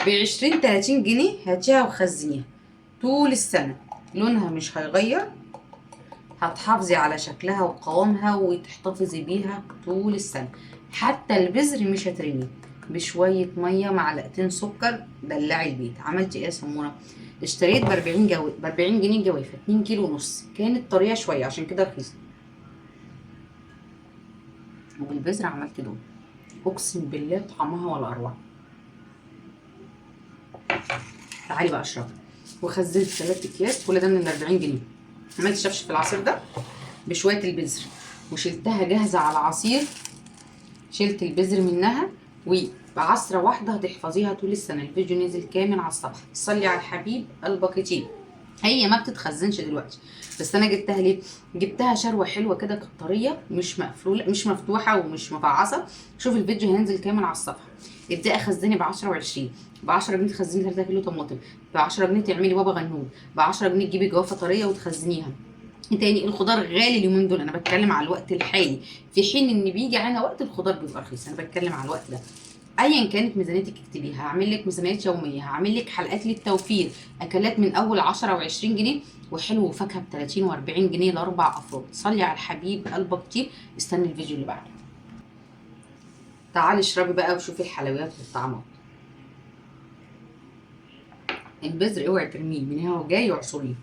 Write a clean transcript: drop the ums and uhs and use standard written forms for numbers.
ب20 30 جنيه هاتيها وخزنيها طول السنة، لونها مش هيغير، هتحافظي على شكلها وقوامها وتحتفظي بيها طول السنة. حتى البذر مش هترميه، بشوية مية معلقتين سكر دلعي البيت. عملتي ايه يا سمورة؟ اشتريت ب40 جنيه جوافة 2 كيلو ونص، كانت طرية شوية عشان كده رخيصة، وبالبذر عملت دول، اقسم بالله طعمها ولا اروع. تعالي بقى اشربي. وخزنت 3 اكياس كل ده من ال40 جنيه. عملت شفشق العصير ده بشويه البذر، وشلتها جاهزه على العصير، شلت البذر منها، وبعصره واحده هتحفظيها طول السنه. الفيديو نزل كامل على الصفحه. صلي على الحبيب قلبك يطيب. هي ما بتتخزنش دلوقتي، بس انا جبتها ليه؟ جبتها شروه حلوه كده، كانت طريه، مش مقفوله، مش مفتوحه ومش مفعصه. شوف الفيديو هينزل كامل على الصفحه. ابدأي خزني ب 10 و20. ب 10 جنيه تخزني 3 كيلو طماطم، ب 10 جنيه تعملي بابا غنوج، ب 10 جنيه تجيبي جوافه طريه وتخزنيها. تاني الخضار غالي اليومين دول، انا بتكلم على الوقت الحالي، في حين ان بيجي علينا وقت الخضار بيبقى رخيص، انا بتكلم على الوقت ده. ايا كانت ميزانيتك اكتبيها، هعمل لك ميزانيات يوميه، هعمل لك حلقات للتوفير، اكلات من اول 10 و20 جنيه، وحلو وفاكهه ب 30 و40 جنيه لاربع افراد. صلي على الحبيب قلبك كتير. استني الفيديو اللي بعده. تعالي اشربي بقى وشوفي الحلويات والطعمات. البذر اوعي ترميه، من هنا وجاي يعصريه.